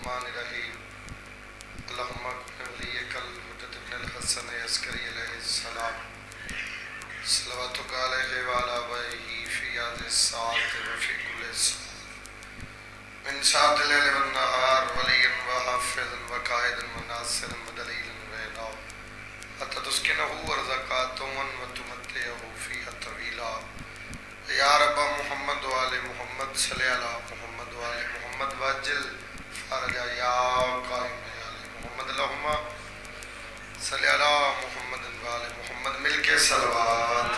الرحمن الرحیم اللہم ولیک الحجۃ ابن الحسن عسکری علیہ السلام صلواتک علیہ وعلی آبائہ فی هذه الساعة وفی کل ساعة من ساعة الليل والنهار ولیا وحافظا وقائدا وناصرا ودلیلا وعلا حتی تسکنہ ورزقاتا وتمتعہ فیہا طویلا یا رب محمد وآل محمد صلی علی محمد وآل محمد واجل فرجا یا قائم آل محمد اللہم صلی علی محمد وآل محمد مل کے صلوات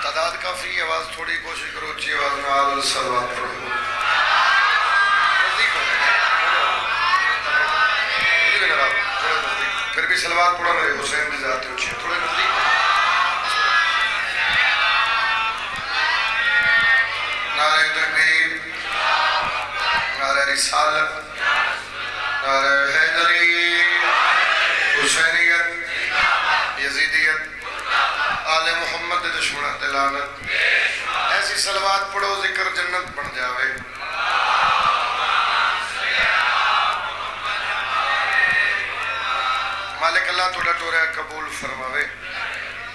تعداد کافی آواز تھوڑی کوشش کرو اچھی آواز میں آل صلوات پڑھو پھر بھی صلوات پڑھو میرے حسین بھی ذات اچھی ہے تھوڑے نزدیک نعرہ تکبیر نعرہ رسالت نعرہ حیدری حسینیت یزیدیت آل محمد دشمنہ دلانت ایسی صلوات پڑھو ذکر جنت بن جاوے مالک اللہ توڑا ٹورا قبول فرماوے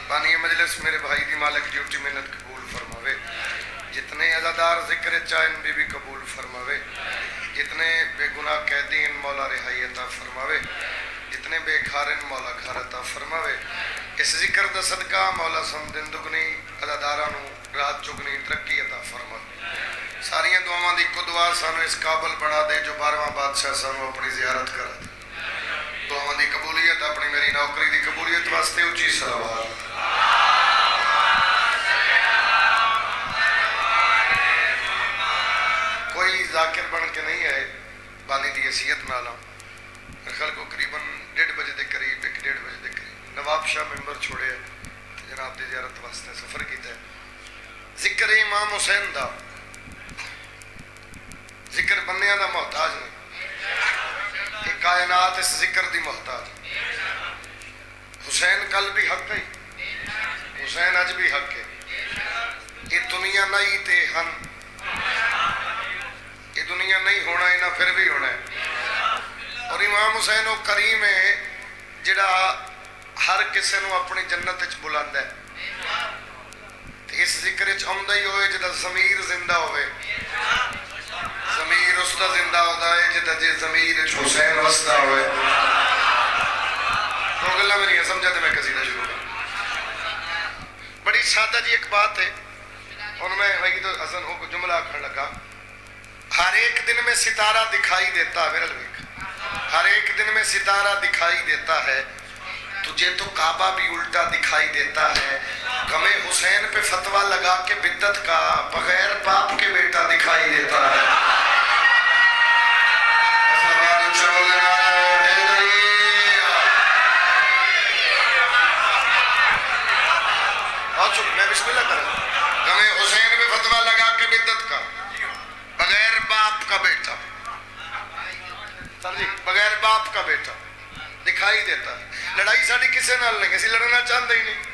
بانی مجلس میرے بھائی دی مالک ڈیوٹی محنت قبول فرماوے جتنے عزادار ذکر چاہن بھی قبول فرماوے جتنے بے گناہ قیدین مولا رہائی عطا فرماوے جتنے بے کھارن مولا گھر عطا فرماوے اس ذکر دا صدقہ مولا سمدن دگنی عزادارانو رات چگنی ترقی عطا فرماوے ساریاں دعاواں دی کو دعا سانو اس قابل بنا دے جو 12واں بادشاہ سانو اپنی زیارت کرا دے دعاواں دی قبولیت اپنی میری نوکری دی قبولیت واسطے اچھی صلوات کوئی ذاکر بن کے نہیں آئے بانی دی حیثیت میں آلام خل کو قریباً 1:30 بجے دے قریب 1:30 بجے دے قریب نواب شاہ ممبر چھوڑے جناب دی زیارت واسطے سفر کیتا ہے ذکر امام حسین دا ذکر بنیاں دا محتاج نہیں کہ کائنات اس ذکر دی محتاج حسین کل بھی حق ہے حسین اج بھی حق ہے یہ دنیا نہیں تے ہن یہ دنیا نہیں ہونا ہے نہ پھر بھی ہونا ہے اور امام حسین وہ کریم ہے جڑا ہر کسی نو اپنی جنت وچ بلاندا ہے اس ذکر وچ آندا ہی ہوئے جدا ضمیر زندہ ہوئے ضمیر اس دا زندہ ہوتا ہے جدا جے ضمیر حسین وسدا ہوئے تو گلا میں نہیں سمجھا تے میں قصیدہ شروع کر بڑی سادہ جی ایک بات ہے اور میں وہی تو حسن کو جملہ آکھن لگا ہر ایک دن میں ستارہ دکھائی دیتا ہے ہر ایک دن میں ستارہ دکھائی دیتا ہے تجھے تو کعبہ بھی الٹا دکھائی دیتا ہے غم حسین پہ فتویٰ لگا کے بدعت کا بغیر باپ کے بیٹا دکھائی دیتا ہے میں بسم اللہ کروں غم حسین پہ فتویٰ لگا کے بدعت کا بغیر باپ کا بیٹا سر جی بغیر باپ کا بیٹا دکھائی دیتا لڑائی ساڑی کسے نال نہیں کسی لڑنا چاہتا ہی نہیں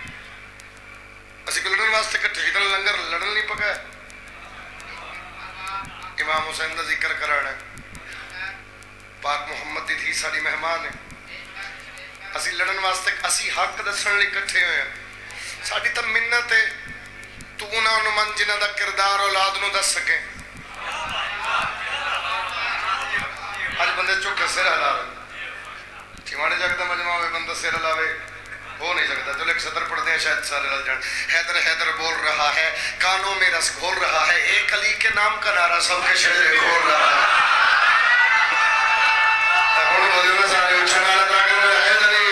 اسی کو لڑن واسطے کٹھے اتنا لنگر لڑن نہیں پکا ہے امام حسین دا ذکر کرانا ہے پاک محمد دی تھی ساڑی مہمان ہے اسی لڑن واسطے اسی حق دسن لئے کٹھے ہوئے ہیں ساڑی تا منت ہے تو انہاں نو من جنہ دا کردار اولاد نو دس سکیں آج بندے چکے سر ہلا رہے چیمانے جاگتا مجمع میں بندہ سر ہلاوے ہو نہیں سکتا جو ایک صدر پڑھتے ہیں شاید سارے رل جان حیدر حیدر بول رہا ہے کانوں میں رس گھول رہا ہے ایک علی کے نام کا نعرہ سب کے شہر کھول رہا ہے ہون بولیو نا سارے اچھا نعرہ تاکر میں حیدری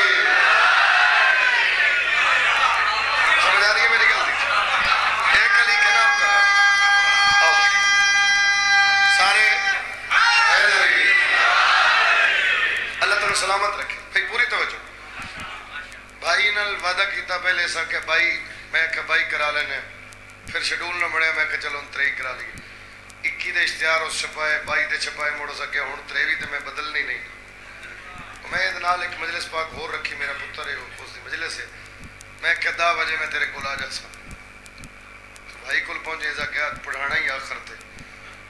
سمجھ آ رہی ہے میری غلطی ایک علی کے نام کا سارے حیدری اللہ تعالیٰ سلامت رکھے بھائی پوری توجہ بھائی نال وعدہ کیتا پہلے سا کہ بھائی میں کہ بھائی کرا لینے پھر شیڈول نہ بڑھیا میں کہ چلو ترے کرا لیے 21 دے اشتہار اس چھپائے 22 دے چھپائے مڑ سکے ہوں 23 تے میں بدلنی نہیں میں ادنال ایک مجلس پاک ہور رکھی میرا پتر ہے اس دی مجلس ہے میں کہ 10 بجے میں تیرے کو لا جا سا بھائی کو پہنچے جا کے پڑھانا ہی آخر تے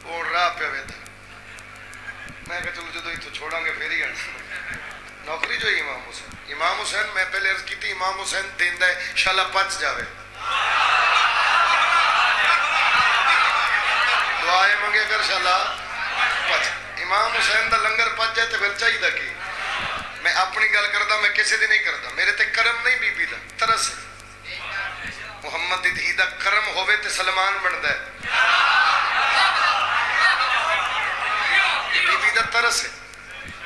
وہ راہ پہ ویدا میں کہا چلو جدو اتو چھوڑا گے پھر ہی آنا نوکری جو امام حسین میں پہلے عرض کی تھی امام حسین دیندہ ہے شالہ پچ جاوے دعائیں منگے کر شالہ پچ امام حسین دا لنگر پچ جائے تو پھر چاہیے دا کی میں اپنی گل کردا میں کسی دی نہیں کردا میرے تے کرم نہیں بی بی دا ترس ہے محمد دی دا کرم ہوئے تے سلمان بندا ہے بی بی دا ترس ہے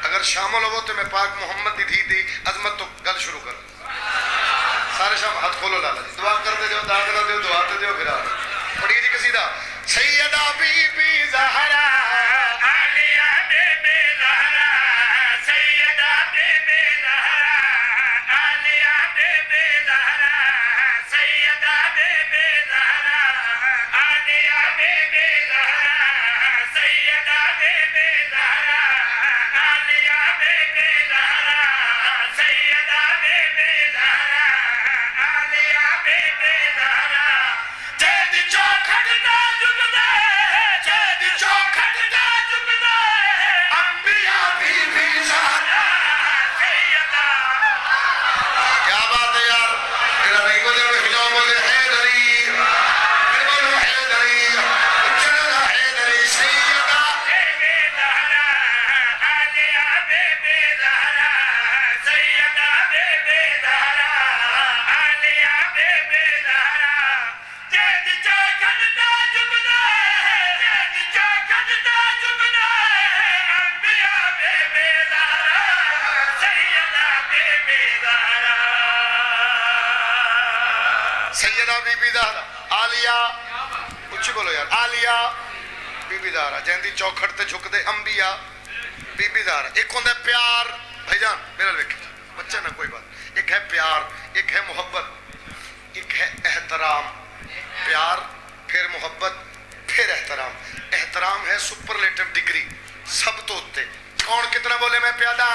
اگر شامل ہو تو میں پاک محمد دی دی عظمت تو گل شروع کر سارے شام ہاتھ کھولو لالا جی دعا کر دے جو داد نہ دیو دعا تے دیو پھر آ پڑھیے جی قصیدہ Syeda Bibi Zahra Aliya Bibi Zahra Syeda Bibi Zahra Aliya Bibi Zahra Syeda Bibi Zahra Aliya Bibi Zahra Syeda Bibi Zahra Aliya Bibi Zahra Syeda Bibi Zahra Aliya Bibi Zahra جد چوکھٹ دا جگدے جد چوکھٹ دا جگدے انبیاء بی بی زہرا سیدہ کیا بات ہے یار میرا نہیں بولے میں ہجاؤ بولے حیدری پھر بولو حیدری چلنا حیدری Syeda Bibi Zahra Aliya Bibi Zahra Syeda Bibi Zahra Aliya Bibi Zahra جد چوکھٹ دا جگدے جد چوکھٹ دا جگدے انبیاء Bibi Zahra Syeda Bibi Zahra Syeda Bibi Zahra Aliya کچھ بولو یار عالیہ بی بی زہرا جہندی چوکھٹ تے جھک دے انبیاء بی بی زہرا ایک ہوندہ ہے پیار بھائی جان میرا لکھ بچہ نہ کوئی بات ایک ہے پیار ایک ہے محبت ایک ہے احترام پیار پھر محبت پھر احترام احترام ہے سپرلیٹو ڈگری سب تو ہوتے کون کتنا بولے میں پیادہ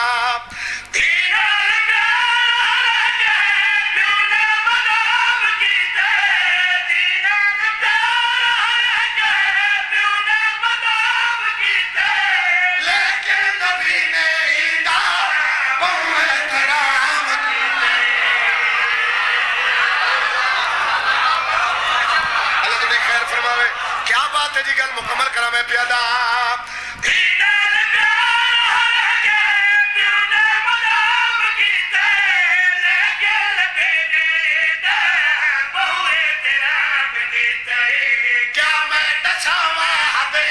کیا بات ہے جی گل مکمل کرا میں پیادہ کیا میں دساوا دے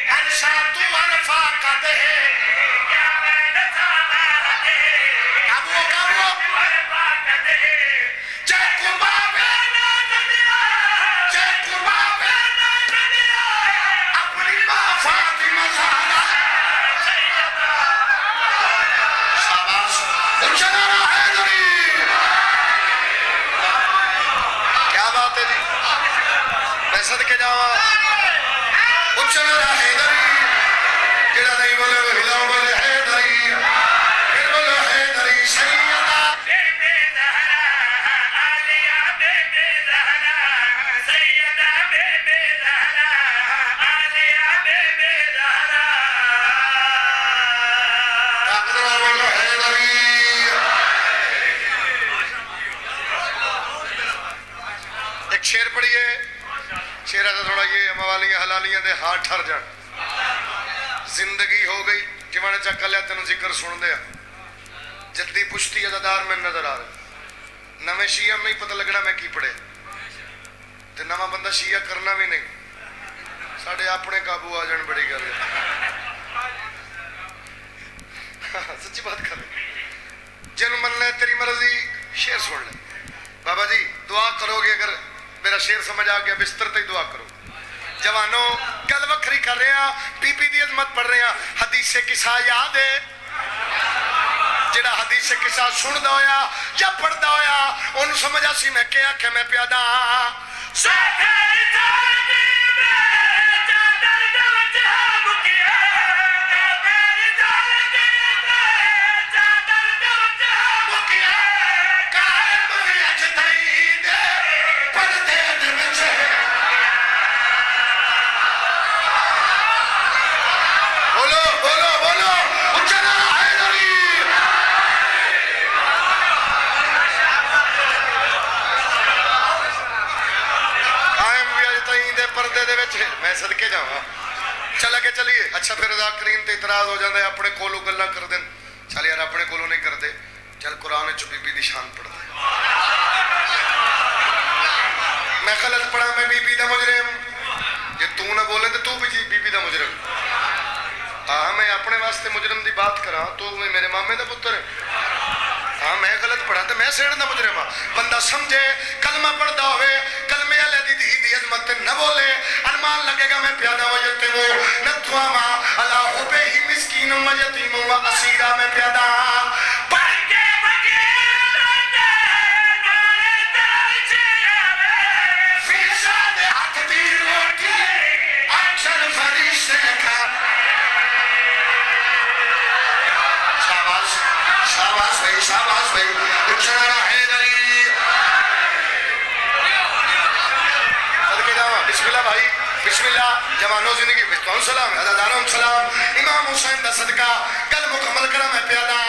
عرشا تو عرفا کا دے کیا میں دساوا دے ابو عرفا کا دے جے قبابے نہ دنیا جے قبابے نہ دنیا اپنی ماں فاطمہ زہرا شاباش اچھا حیدری کیا بات ہے جی میں صدقے جاواں اچھا حیدری جڑا نہیں بولے وہ ہلاؤ بولے حیدری پھر بولو حیدری Syeda Bibi Zahra Aliya Bibi Zahra Syeda Bibi Zahra Aliya Bibi Zahra طاقتور بولو حیدری ایک شعر پڑھیے شعر ایسا تھوڑا یہ موالیاں حلالیاں دے ہاتھ ٹھر جان زندگی ہو گئی جوانے چکا لیا تینوں ذکر سن دیا جدی پشتی عزادار میں نظر آ رہے نویں شیعہ میں ہی پتہ لگنا میں کی پڑھے تے نواں بندہ شیعہ کرنا بھی نہیں ساڑھے اپنے قابو آ جان بڑی گل سچی بات کر رہے جن من لے تیری مرضی شعر سن لے بابا جی دعا کرو گے اگر میرا شعر سمجھ آ گیا بستر تے دعا کرو جوانوں گل وکھری کر رہے ہیں بی بی دی عظمت پڑھ رہے ہیں حدیث قصہ یاد ہے جڑا حدیث قصہ سندا ہویا یا پڑھدا ہویا اونوں سمجھ آسی میں کیا کہ میں پیادا پردے دے وچ میں صدقے جاواں چل کے چلیے. اچھا پھر ذاکرین تے اعتراض ہو جاندے اپنے کولوں گلاں کر دین. چل یار اپنے کولوں نہیں کردے, چل قرآن وچ بی بی دی شان پڑھ دے. میں غلط پڑھا میں بی بی دا مجرم, جے تو نہ بولے تے تو بھی بی بی دا مجرم. ہاں میں اپنے واسطے مجرم دی بات کراں تو میرے مامے دا پتر ہے. ہاں میں غلط پڑھا تو میں سیڑ دا مجرم ہاں. بندہ سمجھے کلمہ پڑھتا ہوئے کلمے والے دی دی عظمت نہ بولے ارمان لگے گا میں پیادہ و یتیم نتواما علا حبہ مسکین و یتیم و اسیرہ میں پیادہ پڑھ کے شاباش بھائی اچھانا حیدری صدقے جاؤں. بسم اللہ بھائی بسم اللہ. جوانوں زندگی بستان سلام عزاداروں سلام. امام حسین دا صدقہ کل مکمل کرا میں پیادا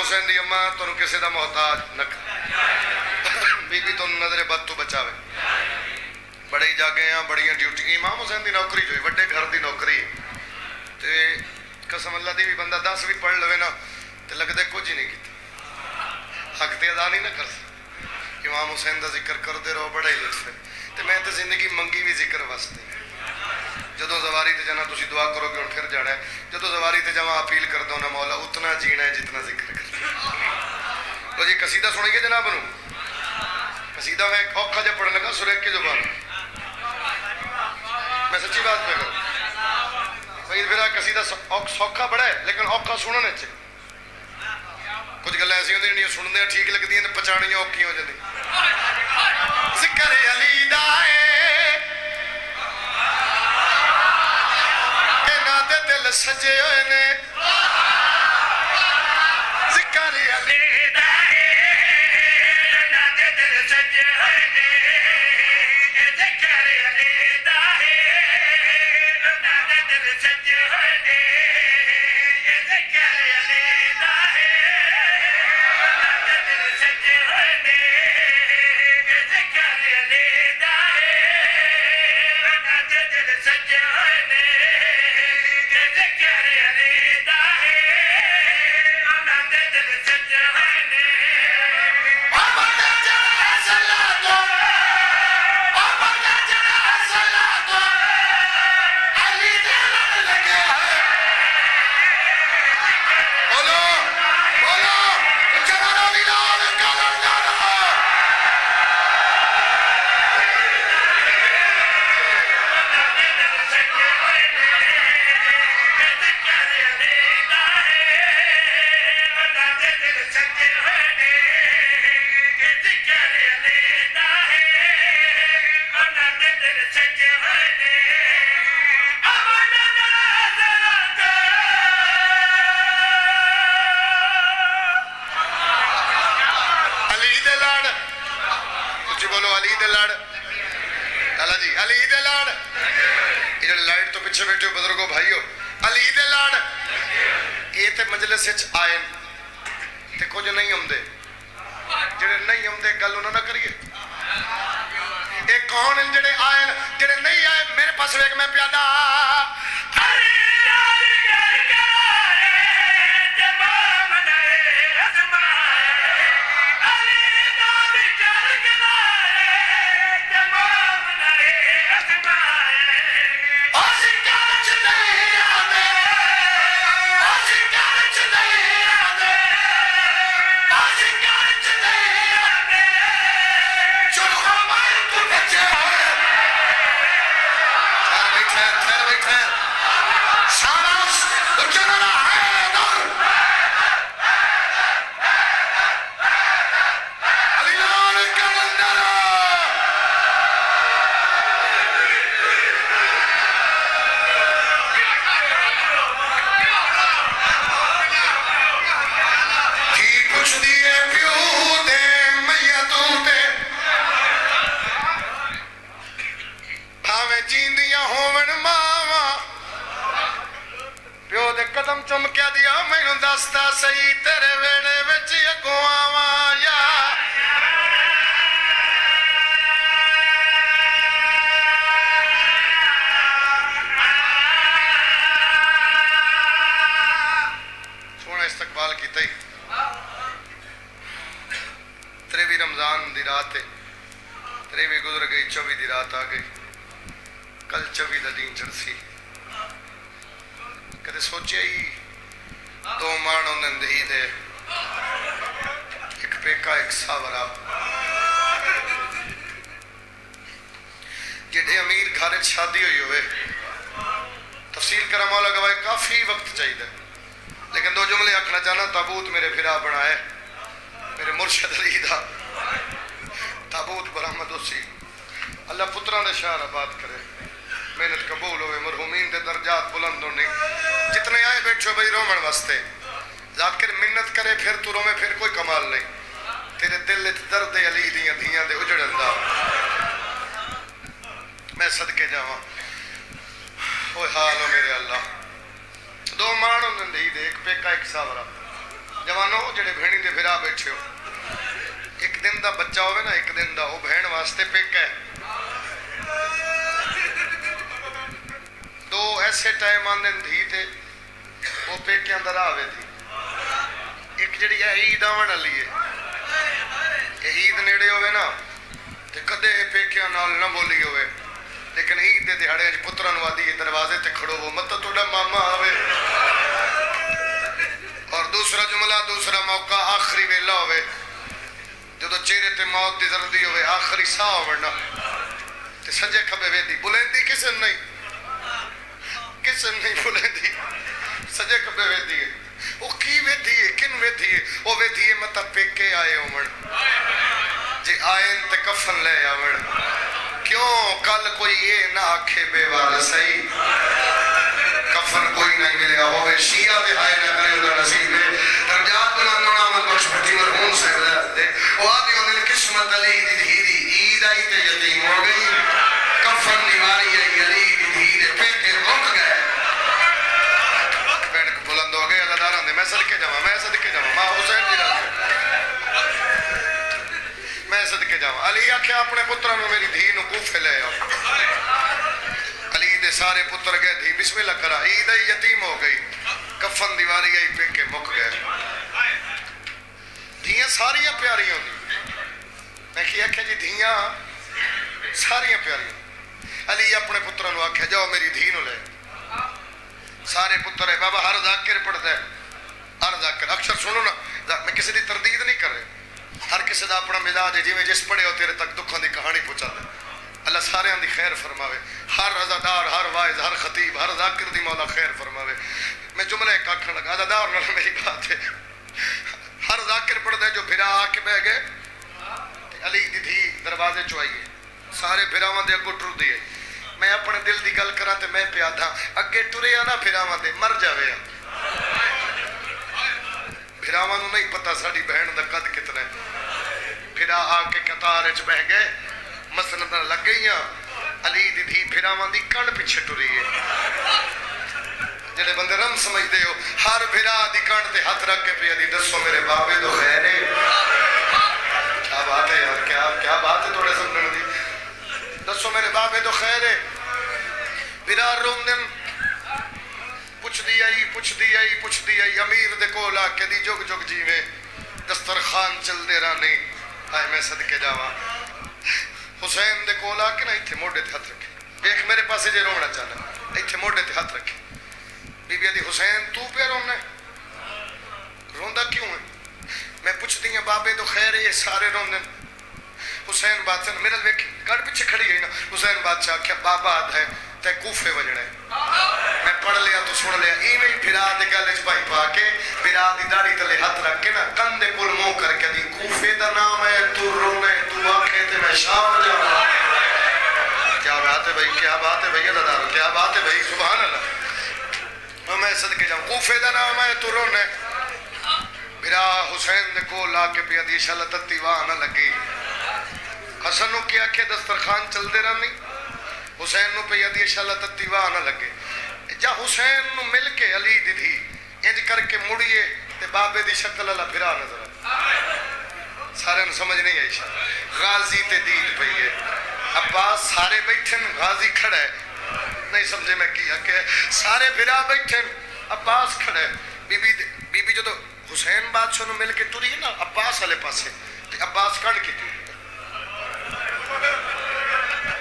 حسین دی اماں تو کسی دا محتاج نہ بی بی تو نظر بد تو بچاوے. بڑے ہی جاگے ہیں بڑیاں ڈیوٹی. امام حسین دی نوکری جو ہے وڈے گھر دی نوکری تے قسم اللہ دی بھی بندہ 10 بھی پڑھ لوے نا تے لگدے کچھ ہی نہیں کیتا حق تے ادا نہیں نہ کر سکتا. امام حسین دا ذکر کردے رہو بڑا ہی لطف ہے. تے میں تے زندگی منگی بھی ذکر واسطے جدو زواری تے جانا تسی دعا کرو گے ہن پھر جانا ہے. جدو زواری تے جاواں اپیل کر دو نا مولا اتنا جینا ہے جتنا ذکر کر. تو جی قصیدہ سنیں جناب نو. قصیدہ میں ایک اوکھا جب پڑھنے لگا سریک کی زبان میں سچی بات پہ کروں بھائی پھر قصیدہ سوکھا بڑا ہے لیکن اوکھا سننے چاہیے. کچھ گلیں ایسی ہوتی ہیں سننے ٹھیک لگتی ہیں تو پچھاڑیاں اوکھی ہو جاتی. ذکر علی دا انہاں دے دل سجے ہوئے نے ذکر علی دا انہاں دے دل سجے ہوئے نے ذکر علی دا انہاں دے دل سجے ہوئے نے ذکر علی دا انہاں دے دل سجے ہوئے نے ذکر علی دا انہاں دے دل سجے ہوئے نے ذکر علی دا انہاں دے دل سجے ہوئے نے. بیٹھے بزرگوں بھائیو علی دے لاڑ یہ تے مجلس وچ آئے تے کچھ نہیں ہوندے جڑے نہیں ہوندے گل انہاں نہ کریے. اے کون ہیں جڑے آئے جڑے نہیں آئے میرے پاس ویکھ میں پیادا Today! قدم چم کے دیا مینوں دستا سہی تیرے ویڑے وچ اگوں آواں یا سونا استقبال کیتا ہی 23 رمضان دی رات ہے 23 گزر گئی 24 دی رات آ گئی کل 24 دا دین چڑسی کدے سوچیا ہی دو مان ہوندے دہی دے ایک پیکا ایک ساورا جڑے امیر گھر شادی ہوئی ہوئے تفصیل کرا مولا گواہ کافی وقت چاہیے لیکن دو جملے آکھنا چاہنا تابوت میرے پھرا بنائے میرے مرشد علی دا تابوت برآمد ہو سی اللہ پتران دے شہر آباد کرے محنت قبول ہوئے مرحومین دے درجات بلند ہونے جتنے آئے بیٹھو بھائی رومن واسطے ذاکر منت کرے پھر تو رومے پھر کوئی کمال نہیں تیرے دل درد علی دیاں دھیاں دے اجڑن دا میں صدقے جاواں ہوئے حال ہو میرے اللہ دو مان ہوندے دہی دے ایک پیکا ایک ساورا جوانوں جڑے بھینی دے پھرا بیٹھے ہو ایک دن دا بچہ ہوئے نا ایک دن دا وہ بہن واسطے پیکا ہے دو ایسے ٹائم آندے دھی تے وہ پیکے اندر آوے تھی ایک جڑی ہے عید آون والی ہے عید نیڑے ہوئے نا تے کدے پیکیاں نال نہ بولی ہوئے لیکن عید دے دہاڑے پتراں نوں آدھی دروازے تے کھڑو وہ مت تھوڑا ماما آوے اور دوسرا جملہ دوسرا موقع آخری ویلا ہوئے جدو چہرے تے موت دی زردی ہوئے آخری ساہ ہونا تے سجے کھبے ویدی بلندی کسن نہیں بلندی سجے کھبے ویدی ہے وہ کی ویدی ہے کن ویدی ہے وہ ویدی ہے مطا پیکے آئے ہومن جے آئین تے کفن لے آون کیوں کل کوئی یہ نہ آکھے بے والا صحیح کفن کوئی نہیں ملیا ہوئے شیعہ دے آئے نہ کرے اللہ نصیب ہے درجات بلندوں نامت بخش بھٹی مرحوم سے دے وہ آدھی ہونے قسمت علی دی دھی دی عید آئی تے یتیم ہو گئی کفن دیواری آئی علی دی دھی دے پیکے رک گئے بین کو بلند ہو گئے اللہ داران دے میں صدقے جاواں ماں حسین دی رات میں صدقے جاواں علی آکھیا اپنے پتران میری دھی نو کوفے لے آؤ علی دے سارے پتر گئے دھی بسم اللہ کرا عید آئی یتیم ہو گئی کفن دیواری آئی پیکے مک گئے دھیاں ساریاں پیاری ہوندی میں کیا کہ جی دھیاں ساریاں پیاری ہوندی علی اپنے پتران نو آکھیا جاؤ میری دھی نو لے سارے پتر ہے بابا ہر ذاکر پڑھتا ہے ہر ذاکر اکثر سنو نا میں کسی دی تردید نہیں کر رہے ہر کسی دا اپنا مزاج ہے جی جس پڑھے ہو تیرے تک دکھاں دی کہانی پہنچا دے اللہ سارے دی خیر فرماوے ہر عزادار ہر واعظ ہر خطیب ہر ذاکر دی مولا خیر فرماوے میں جملہ ایک آکھن لگا عزادار نال میری بات ہے ہر ذاکر پڑھتا ہے جو بھرا آ کے بہ گئے علی دی دھی دروازے چوائیے سارے بھراواں دے اگوں ٹر دیے میں اپنے دل دی گل کراں تے میں پیا تھا اگے ٹریا نہ بھراواں دے مر جاوے بھراواں نوں نہیں پتہ ساڈی بہن دا قد کتنا ہے بھرا آ کے قطار وچ بہ گئے مسند لگ گئیاں علی دی دھی بھراواں دی کن پیچھے ٹری ہے جڑے بندے رم سمجھدے ہو ہر بھرا دی کن تے ہاتھ رکھ کے پیا دی دسو میرے بابے تو خیر ہے کیا بات ہے یار کیا بات ہے تھوڑے سمجھن دی دسو میرے بابے تو خیر ہے بھرا روندن پوچھ دی آئی امیر دے کول آ کے دی جگ جگ جیویں دسترخوان چل دے رہنے آئے میں صدقے جاواں حسین دے کول آ کے نا ایتھے موڈے تے ہاتھ رکھے دیکھ میرے پاسے جے رونا چاہنا ایتھے موڈے تے ہاتھ رکھے بی بی دی حسین تو پہ رونا ہے روندا کیوں ہے میں پوچھ دی بابے تو خیر ہے یہ سارے روندن حسین بادشاہ میرے ویکھی گڑ پیچھے کھڑی ہے نا حسین بادشاہ کیا بابا آدھ ہے تے کوفے وجڑے میں پڑھ لیا تو سن لیا ایویں بھرا دے گل وچ پائی پا کے بھرا دی داڑھی تلے ہاتھ رکھ کے نا کندھے کول منہ کر کے دی کوفے دا نام ہے تو رونے تو آکھے تے میں شام جاواں کیا بات ہے بھائی کیا بات ہے بھائی دادا کیا بات ہے بھائی سبحان اللہ میں صدقے جاؤں کوفے دا نام ہے تو رونے بھرا حسین دے کول آ کے پیا دی شل تتی واہ نہ لگی حسن نو کیا کہ دسترخوان چل دے رہنی حسین نو پہ یدی شالا تتی واہ نہ لگے جا حسین نو مل کے علی دی تھی انج کر کے مڑیے تے بابے دی شکل والا بھرا نظر سارے سمجھ نہیں آئی شاید غازی تے دید پئی ہے عباس سارے بیٹھن غازی کھڑا ہے نہیں سمجھے میں کیا کہ سارے بھرا بیٹھن عباس کھڑا ہے بی بی جو تو حسین بادشاہ نو مل کے ٹری ہے نا عباس والے پاسے تے عباس کھڑ کے ٹری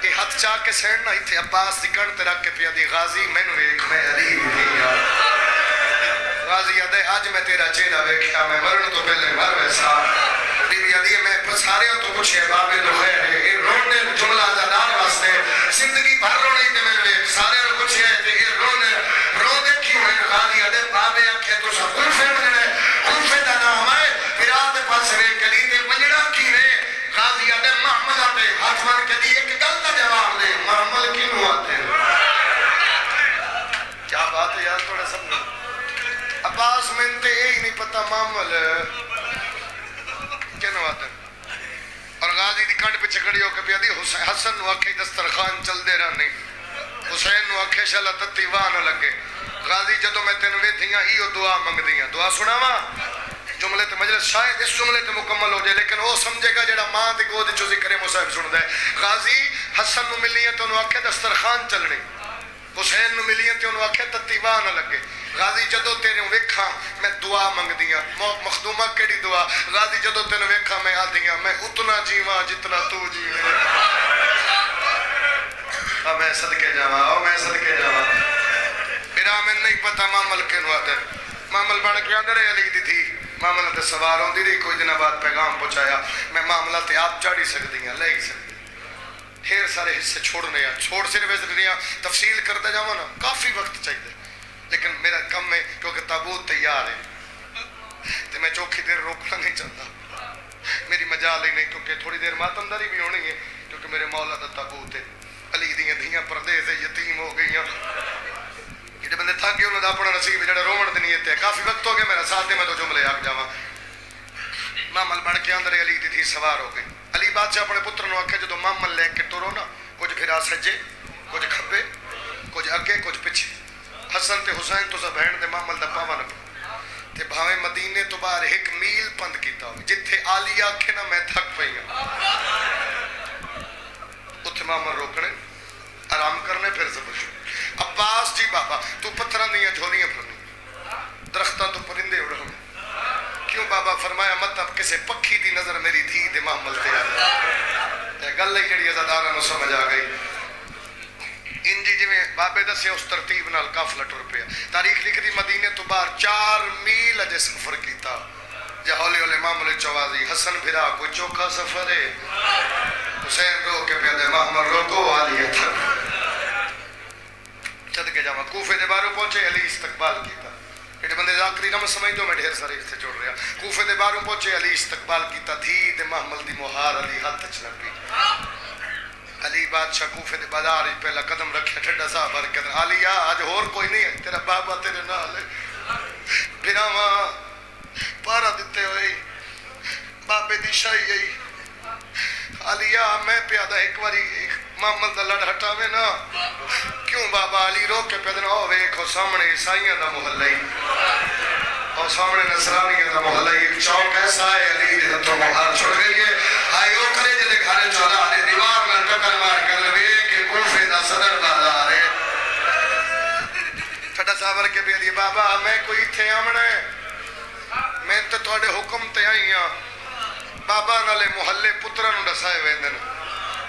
یہ ہاتھ چاہ کے سین نہ ایتھے عباس دی کن تے رکھ کے پیا دی غازی مینوں ایک میں علی دی غازی آدھے آج میں تیرا چہرہ ویکھیا میں مرن تو پہلے مر ویسا بی بی علی میں سارے تو پوچھے بابے تو خیر ہے یہ رونے جملہ زدار واسطے زندگی بھر رونے تے میں ویکھ سارے تو پوچھے تے یہ رونے کیوں ہے غازی آدھے بابے آکھے تو سب کوفے مننے کوفے دا نام ہے پھر آدھے پاس ویکھ کلی تے منجڑا کی نے غازی آدھے محمد آتے ہاتھ مان کے دی ایک گل دا جواب دے محمد کیوں آتے کیا بات ہے یار تھوڑا سب عباس میں تے یہی نہیں پتا معامل کینو آتے اور غازی دی کنڈ پہ چکڑی ہو کے پیا دی حسن نو آکھے دسترخوان چل دے رہا نہیں حسین نو آکھے شالا تتی واہ نہ لگے غازی جدو میں تینو ویتھیاں ایو دعا منگ دیاں دعا سناواں جملے تے مجلس شاید اس جملے تے مکمل ہو جائے لیکن وہ سمجھے گا جڑا ماں دی گود چوں ذکر مصعب سندا ہے غازی حسن نو ملیاں تے انہوں آکھے دسترخوان چلنے حسین نو ملیاں تے انہوں آکھے تتی واہ نہ لگے غازی جدو تیرے ویکھاں میں دعا منگ دیاں مخدومہ کیڑی دعا غازی جدو تیرے ویکھاں میں آدیاں میں اتنا جیواں جتنا تو جیویں میں صدقے جاواں میں صدقے جاواں میرا میں نہیں پتہ معامل کینو آتے معامل بن کے اندر علی دی تھی معاملہ تے سوار ہوندی رہی کوئی دن بعد پیغام پہنچایا میں معاملہ تے آپ چاڑی سکدی ہیں لے سکدی ڈھیر سارے حصے چھوڑنے ہیں چھوڑ صرف اس دنیا تفصیل کرتے جاؤں نا کافی وقت چاہیے لیکن میرا کم ہے کیونکہ تابوت تیار ہے تو میں چوکھی دیر روکنا نہیں چاہتا میری مجال ہی نہیں کیونکہ تھوڑی دیر ماتمداری بھی ہونی ہے کیونکہ میرے مولا دا تابوت ہے علی دیاں دھیاں پردے سے یتیم ہو گئی ہیں جڑے بندے تھک گئے انہوں دا اپنا نصیب جڑا رومن دی نیت ہے کافی وقت ہو گیا میرا ساتھ دے میں تو جملے آگ جاواں مامل بن کے اندر علی دی تھی سوار ہو گئی علی بادشاہ اپنے پتر نو آکھے جدو مامل لے کے ٹرو نا کچھ پھرا سجے کچھ کھبے کچھ اگے کچھ پیچھے حسن تے حسین تو سب بہن دے مامل دا پاوا نہ تے بھاویں مدینے تو باہر ایک میل پند کیتا ہو جتھے آلی آکھے نا میں تھک پئی ہوں اتھے مامل روکنے آرام کرنے پھر زبر عباس جی بابا تو پتھراں دیاں جھولیاں پھرنی درختاں تو پرندے اڑھن کیوں بابا فرمایا مطلب کسے پکھی دی نظر میری دھی دے محمل تے آ گل ہے جڑی عزاداراں نو سمجھ آ گئی انجی جی میں بابے دسے اس ترتیب نال قافلہ ٹر پیا تاریخ لکھ دی مدینے تو باہر 4 میل اجے سفر کیتا جے ہولے ہولے معاملے چوازی حسن بھرا کوئی چوکھا سفر ہے حسین رو کے پیا دے محمد روکو آلی تھک چد کے جاواں کوفے دے بارو پہنچے علی استقبال کیتا ایڈے بندے ذاکری نہ سمجھ دو میں ڈھیر سارے اس سے جوڑ رہا کوفے دے بارو پہنچے علی استقبال کیتا دھی تے محمل دی مہار علی ہاتھ چ لگی علی بادشاہ کوفے دے بازار وچ پہلا قدم رکھیا ٹھڈا صاحب بر کے علیہ اج ہور کوئی نہیں ہے تیرا بابا تیرے نال ہے بھراواں پارا دتے ہوئے بابے دی شاہی آئی علیہ میں پیادہ ایک واری محمد دا لڑ ہٹاوے نا کیوں بابا علی رو کے پیدنا او ویکھو سامنے عیسائیاں دا محلہ ہی اور سامنے نصرانیاں دا محلہ ہی ایک چوک ایسا ہے علی دے ہتھوں مہار چھوڑ گئی ہے آئی او کرے جلے گھارے چولا دے دیوار میں ٹکر مار کر لوے کہ کوفے دا صدر بازار ہے ٹھڈا صاحب کے بھی علی بابا میں کوئی تھے آمنے میں تے تواڈے حکم تے آئی ہاں بابا نالے محلے پترا نو دسائے ویندن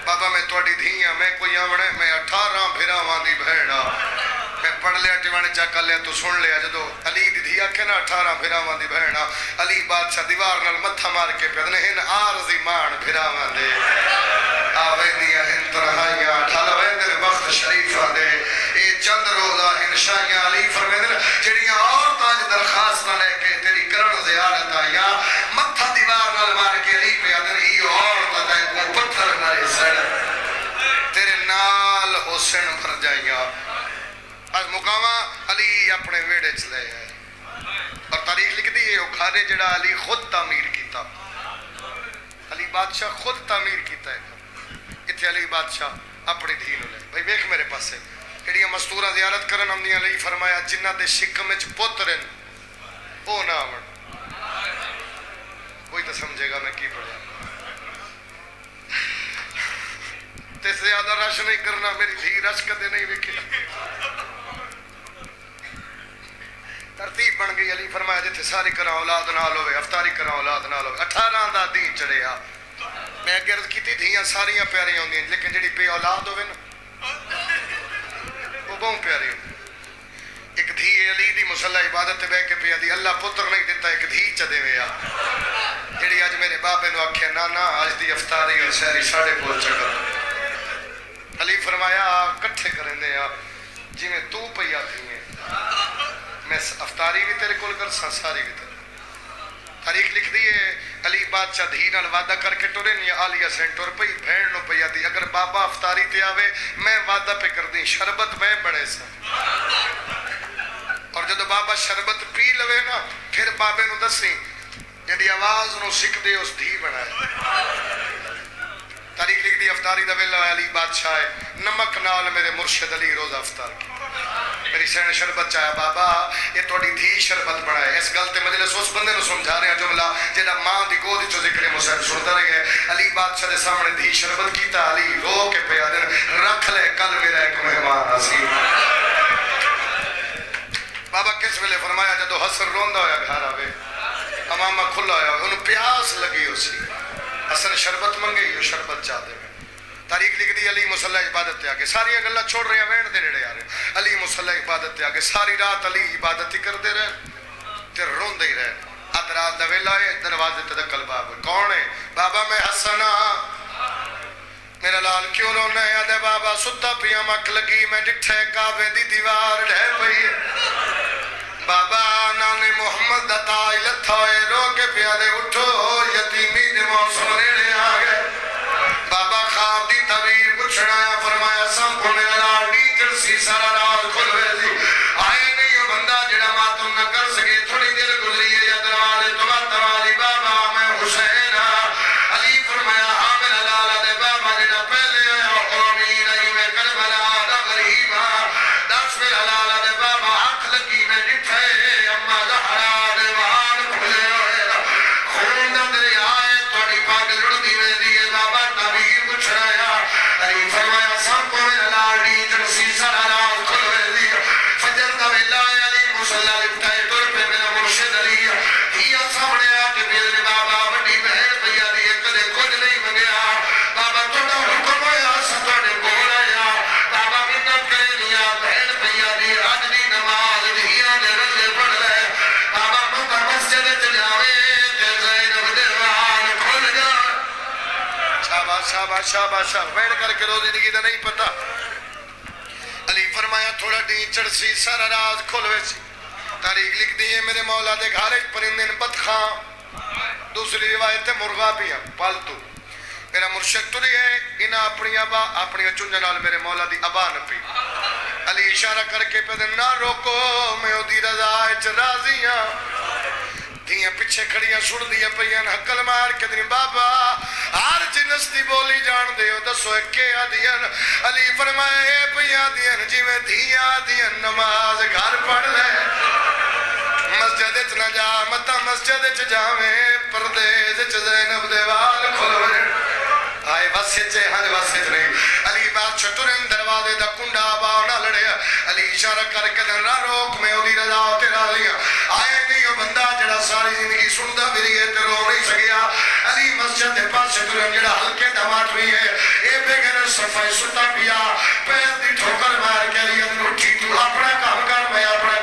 بابا میں تواڈی دھیاں میں کوئی آمنے میں 18 بھراواں دی بہنا میں پڑھ لیا ٹیوانے چا کر لیا تو سن لیا جدو علی دی دھیا کہ نا 18 بھراواں دی بہنا علی بادشاہ دیوار نال متھا مار کے پدنے ہن عارضی مان بھراواں دے آویندیاں ہن تنہائیاں ٹھل ویندے وقت شریفاں دے اے چند روزہ ہن شاہیاں علی فرمیندے جڑیاں عورتاں دی درخواست لے کے تیری کرن زیارت آیاں متھا دیوار نال مار کے علی پہ ادن ای عورت تے کو پتھر نال سڑ تیرے نال حسین بھر جائیاں از مقامہ علی اپنے ویڑے چلے آئے اور تاریخ لکھ دی ہے گھارے جڑا علی خود تعمیر کیتا علی بادشاہ خود تعمیر کیتا ہے اتھے علی بادشاہ اپنی دھین لے بھئی ویکھ میرے پاس ہے ایڈیاں مستورہ زیارت کرن ہم نے علی فرمایا جنہ دے شکم وچ پترن وہ نہ آن. کوئی تو سمجھے گا میں کی پڑھا. تے زیادہ رش نہیں کرنا, میری دھی رش کدے نہیں ویکھی. ترتیب بن گئی. علی فرمایا جتھے ساری کرا اولاد نال ہوے, افطاری کرا اولاد نال ہوے. 18 دا دین چڑھیا. میں اگے عرض کیتی دھیاں ساریاں پیاریاں ہوندیاں, لیکن جڑی بے اولاد ہوے نا وہ بہت پیاری ہوندی. ایک دھی علی دی مصلی عبادت تے بیٹھ کے پیا دی, اللہ پتر نہیں دیتا ایک دھی چ دیوے آ. جڑی اج میرے بابے نو آکھیا نانا اج دی افطاری اور سحری ساڈے کول چکر. علی فرمایا کٹھے کرندے آ جویں تو پیا تھی ہے, میں افطاری بھی تیرے کول کرساں ساری بھی تیرے. تاریخ لکھ دی ہے علی بادشاہ دھی نال وعدہ کر کے ٹرے نہیں. عالیہ سین ٹر پئی بھیڑ نو پیا دی, اگر بابا افطاری تے آوے میں وعدہ پہ کر دی شربت میں بڑے سا. اور جدو بابا شربت پی لوے نا پھر بابے نو دسی جڑی آواز نو سکھ دے اس دھی بنائے. تاریخ لکھ دی افطاری دا ویلا علی بادشاہ ہے, نمک نال میرے مرشد علی روزہ افطار کی. میری سین شربت چاہیا بابا یہ تھوڑی دھی شربت بنائے. اس گل تے مجلس اس بندے نو سمجھا رہے ہیں جملہ جہاں ماں دی گود چو ذکر مصعب سنتا رہے. علی بادشاہ دے سامنے دھی شربت کیتا, علی رو کے پیا دن رکھ لے کل میرا ایک مہمان آسی. بابا کس ویلے فرمایا جدو حسن روندا ہویا گھر آوے, امامہ کھلا ہویا, انہوں پیاس لگی ہو سی, حسن شربت منگے ہو شربت چاہتے ہیں. تاریخ لکھ دی علی مصلی عبادت تے آگے ساری گلاں چھوڑ رہے ہیں, وین دے نیڑے آ رہے. علی مصلی عبادت تے آگے ساری رات علی عبادت ہی کرتے رہے تے روندے ہی رہے. اد رات دا ویلا ہے, دروازے تے دکل باب کون ہے؟ بابا میں حسن ہاں. میرا لال کیوں رونا ہے؟ آدھے بابا ستا پیا مکھ لگی, میں ڈٹھے کعبے دی دیوار ڈھے پئی. بابا نانے محمد دا تاج لتھا ہوئے, رو کے پیا دے اٹھو یتیمی دے موسم نیڑے آ گئے. بابا خواب دی تعبیر پوچھنا, فرمایا سم کو میرا لال ڈیجر سی سارا رات کھلوے سی. آئے نہیں وہ بندہ جڑا ماتم نہ کر سکے. تھوڑی دیر گزری ہے یا دروازے تمہاری بابا میں حسین ہاں. علی فرمایا ہاں میرا لال. دے بابا جڑا پہلے آیا او امیر آئی میں کربلا دا غریب ہاں. دس میرا لال. دے بابا آنکھ لگی میں ڈٹھے اما زہرا دے وال کھلے ہوئے, خون دا دریا ہے تھوڑی پاگ لڑدی وے دی. بابا تعبیر پوچھ رہا. علی فرمایا سب کو میرا لال ڈیجر سی سارا رات کھلوے دی. فجر دا ویلا ہے, علی مصلی لپٹائے ٹر پہ میرا مرشد علی دھیا سامنے آ کے میرے بابا وڈی بہن پیا دی کدے کچھ نہیں منگیا. بابا تھوڑا حکم ہویا ساڈے کول آیا. بابا منت کرے دیا بہن پیا دی اج دی نماز دھیا دے رلے پڑھ لے. بابا متا مسجد چ جاوے تے زینب دے وال کھل جا. شاباش شاباش شاباش. بیٹھ کر کے روزی دی دا نہیں پتہ. علی فرمایا تھوڑا ڈین چڑسی سارا رات کھلوے سی. تاریخ لکھ دی ہے میرے مولا دے گھر پرندے بدخاں, دوسری روایت مرغا بھی ہیں پالتو. میرا مرشد ٹر گئے, انہاں اپنی ابا اپنی چنجا نال میرے مولا دی ابا نہ پی. علی اشارہ کر کے پہ نہ روکو میں دی رضا اچ راضی ہاں. دھیاں پیچھے کھڑیاں سڑ دیاں پئیاں حکل مار کے دیں بابا ہر جنس دی بولی جان دے ہو دسو ایکے آدیاں. علی فرمائے اے پئیاں دیاں جی میں دھیاں دیاں نماز گھر پڑھ لے. مسجد چ نہ جا متا مسجد چ جاویں پردیس چ زینب دے وال کھلوے. آئے وسے چے ہن وسے نہیں. علی بادشاہ ٹرن دروازے دا کنڈا باو نہ لڑیا. علی اشارہ کر کے نہ روک میں دی رضا تے راضی ہاں. آئے نہیں وہ بندہ جڑا ساری زندگی سندا پھری ہے تے رو نہیں سکیا. علی مسجد دے پاسے ٹرن جڑا ہلکے دماٹ ہوئی ہے اے بے غیر صفائی ستا پیا پیر دی ٹھوکر مار کے علی اٹھی تو اپنا کام کر میں اپنا